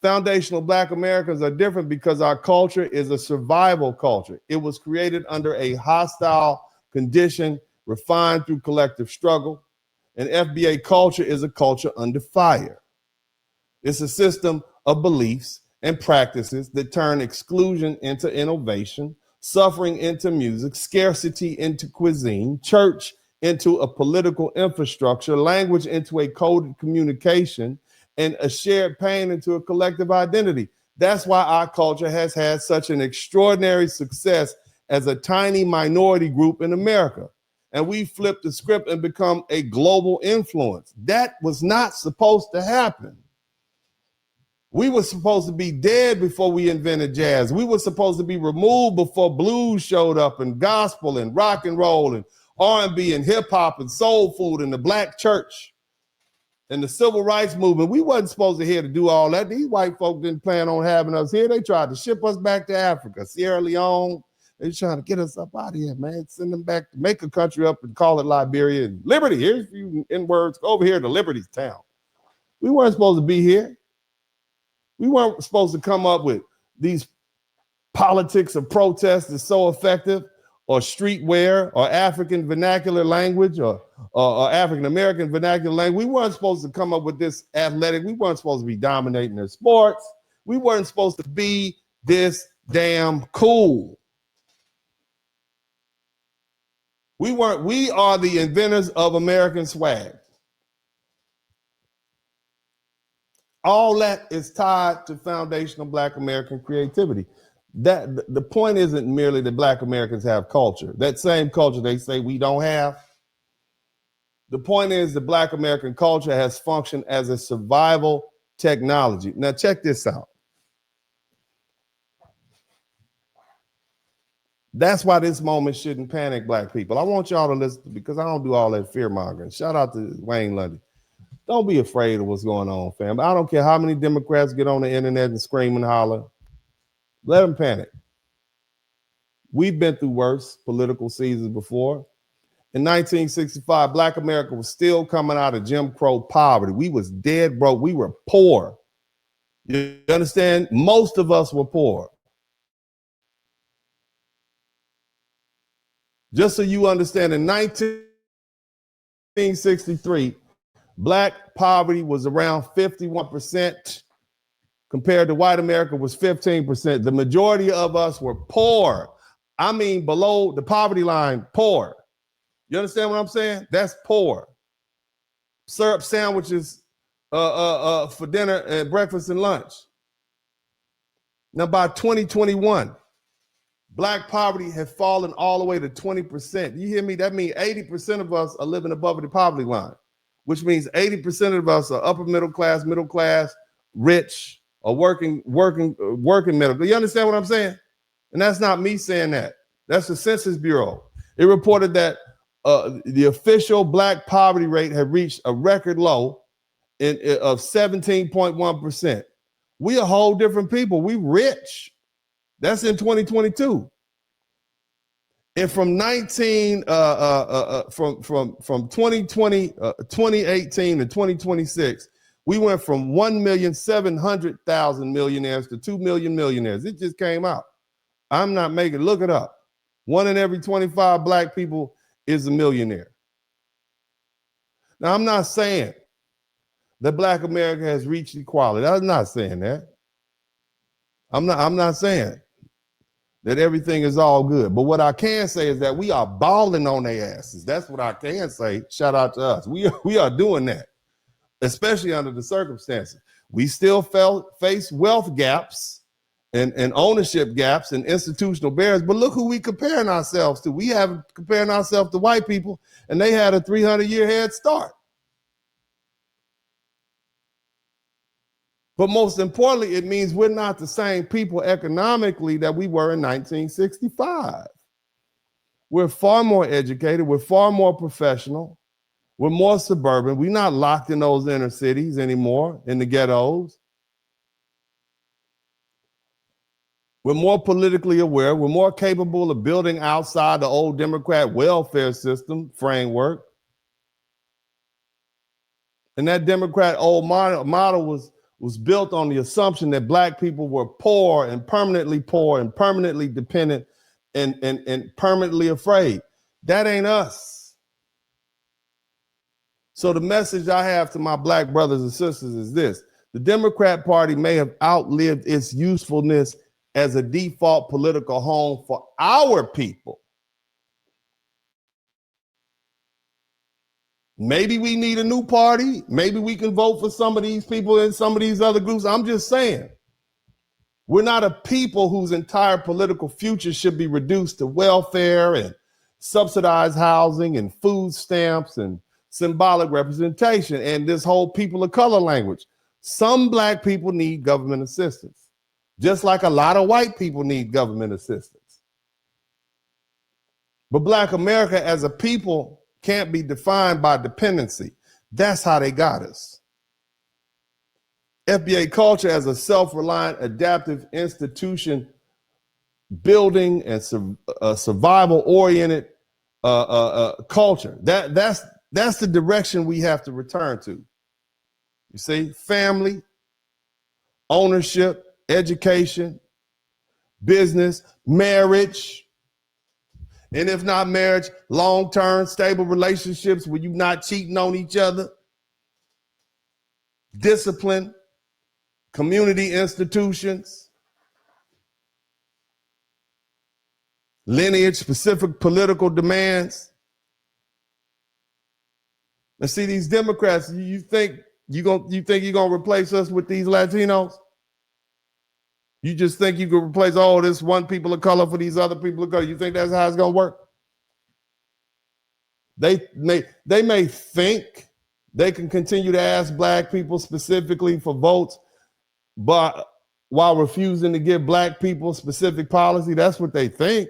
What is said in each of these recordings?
Foundational Black Americans are different because our culture is a survival culture. It was created under a hostile condition, refined through collective struggle. And FBA culture is a culture under fire. It's a system of beliefs and practices that turn exclusion into innovation, suffering into music, scarcity into cuisine, church into a political infrastructure, language into a coded communication, and a shared pain into a collective identity. That's why our culture has had such an extraordinary success as a tiny minority group in America. And we flipped the script and become a global influence. That was not supposed to happen. We were supposed to be dead before we invented jazz. We were supposed to be removed before blues showed up, and gospel and rock and roll and R&B and hip hop and soul food and the black church and the civil rights movement. We wasn't supposed to here to do all that. These white folk didn't plan on having us here. They tried to ship us back to Africa, Sierra Leone. They're trying to get us up out of here, man. Send them back to make a country up and call it Liberia and Liberty. Here's a few N-words. Go over here to Liberty's town. We weren't supposed to be here. We weren't supposed to come up with these politics of protest that's so effective, or streetwear, or African vernacular language, or African-American vernacular language. We weren't supposed to come up with this athletic. We weren't supposed to be dominating their sports. We weren't supposed to be this damn cool. We are the inventors of American swag. All that is tied to foundational Black American creativity. That the point isn't merely that Black Americans have culture. That same culture they say we don't have. The point is the Black American culture has functioned as a survival technology. Now check this out. That's why this moment shouldn't panic Black people. I want y'all to listen, because I don't do all that fear mongering. Shout out to Wayne Lundy. Don't be afraid of what's going on, fam. I don't care how many Democrats get on the internet and scream and holler. Let them panic. We've been through worse political seasons before. In 1965, Black America was still coming out of Jim Crow poverty. We was dead broke. We were poor. You understand? Most of us were poor. Just so you understand, in 1963, Black poverty was around 51%, compared to white America was 15%. The majority of us were poor. I mean, below the poverty line, poor. You understand what I'm saying? That's poor. Syrup sandwiches for dinner and breakfast and lunch. Now, by 2021, Black poverty had fallen all the way to 20%. You hear me? That means 80% of us are living above the poverty line, which means 80% of us are upper middle class, rich, or working middle. You understand what I'm saying? And that's not me saying that. That's the Census Bureau. It reported that the official Black poverty rate had reached a record low of 17.1%. We a whole different people. We rich. That's in 2022. And from 2018 to 2026, we went from 1,700,000 millionaires to 2 million millionaires. It just came out. I'm not making, look it up. 1 in every 25 Black people is a millionaire. Now, I'm not saying that Black America has reached equality. I'm not saying that. I'm not saying that everything is all good. But what I can say is that we are balling on their asses. That's what I can say. Shout out to us. We are doing that, especially under the circumstances. We still face wealth gaps and ownership gaps and institutional barriers. But look who we comparing ourselves to. We have comparing ourselves to white people, and they had a 300-year head start. But most importantly, it means we're not the same people economically that we were in 1965. We're far more educated. We're far more professional. We're more suburban. We're not locked in those inner cities anymore, in the ghettos. We're more politically aware. We're more capable of building outside the old Democrat welfare system framework. And that Democrat old model was built on the assumption that black people were poor and permanently dependent and permanently afraid. That ain't us. So the message I have to my black brothers and sisters is this: the Democrat Party may have outlived its usefulness as a default political home for our people. Maybe we need a new party. Maybe we can vote for some of these people in some of these other groups. I'm just saying, we're not a people whose entire political future should be reduced to welfare and subsidized housing and food stamps and symbolic representation and this whole people of color language. Some black people need government assistance, just like a lot of white people need government assistance. But Black America as a people can't be defined by dependency. That's how they got us. FBA culture as a self-reliant, adaptive institution, building and survival-oriented culture. That's the direction we have to return to. You see, family, ownership, education, business, marriage. And if not marriage, long-term stable relationships where you're not cheating on each other, discipline, community institutions, lineage-specific political demands. And see, these Democrats, you think you're gonna replace us with these Latinos? You just think you can replace all this one people of color for these other people of color? You think that's how it's gonna work? They may think they can continue to ask black people specifically for votes, but while refusing to give black people specific policy. That's what they think.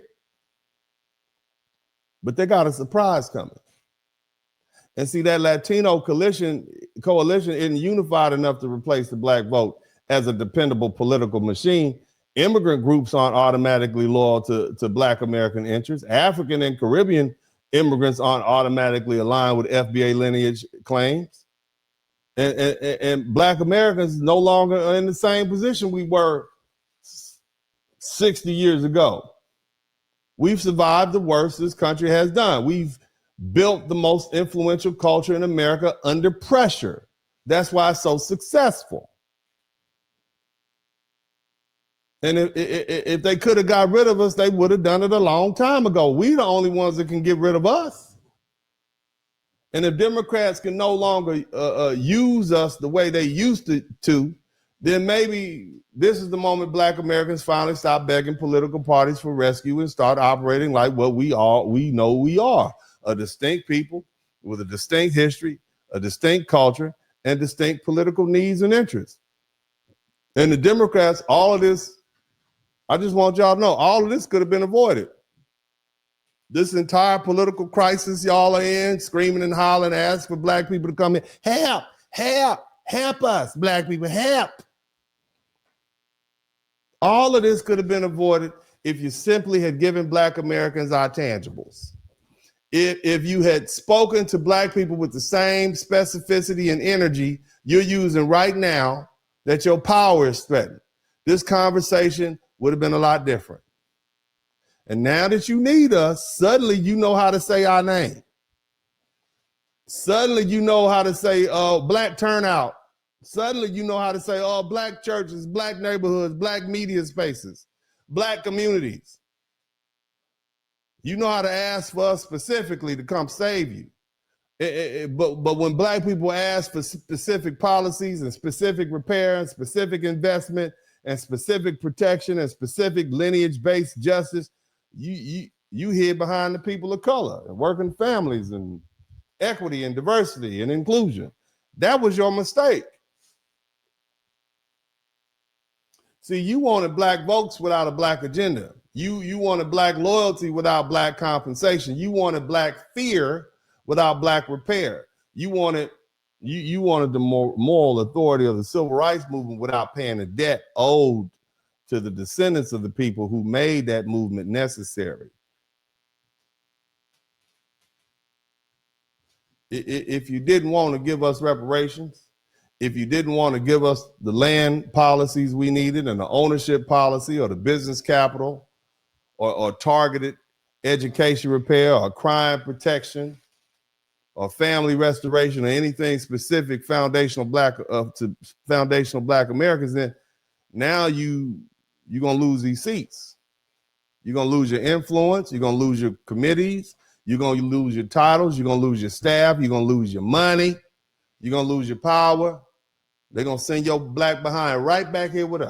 But they got a surprise coming. And see, that Latino coalition isn't unified enough to replace the black vote as a dependable political machine. Immigrant groups aren't automatically loyal to Black American interests. African and Caribbean immigrants aren't automatically aligned with FBA lineage claims. And Black Americans no longer are in the same position we were 60 years ago. We've survived the worst this country has done. We've built the most influential culture in America under pressure. That's why it's so successful. And if they could have got rid of us, they would have done it a long time ago. We're the only ones that can get rid of us. And if Democrats can no longer use us the way they used to, then maybe this is the moment Black Americans finally stop begging political parties for rescue and start operating like what we know we are, a distinct people with a distinct history, a distinct culture, and distinct political needs and interests. And the Democrats, all of this, I just want y'all to know, all of this could have been avoided. This entire political crisis y'all are in, screaming and hollering, asking for black people to come in. Help, help, help us, black people, help. All of this could have been avoided if you simply had given Black Americans our tangibles. If you had spoken to black people with the same specificity and energy you're using right now, that your power is threatened, this conversation would have been a lot different. And now that you need us, suddenly you know how to say our name. Suddenly you know how to say black turnout. Suddenly you know how to say black churches, black neighborhoods, black media spaces, black communities. You know how to ask for us specifically to come save you. But when black people ask for specific policies and specific repair and specific investment and specific protection and specific lineage-based justice, you hid behind the people of color and working families and equity and diversity and inclusion. That was your mistake. See, you wanted black votes without a black agenda. You wanted black loyalty without black compensation. You wanted black fear without black repair. You wanted the moral authority of the civil rights movement without paying the debt owed to the descendants of the people who made that movement necessary. If you didn't want to give us reparations, if you didn't want to give us the land policies we needed and the ownership policy or the business capital or targeted education repair or crime protection or family restoration or anything specific foundational black to foundational black Americans, then now you're gonna lose these seats. You're gonna lose your influence, you're gonna lose your committees, you're gonna lose your titles, you're gonna lose your staff, you're gonna lose your money, you're gonna lose your power. They're gonna send your black behind right back here with us.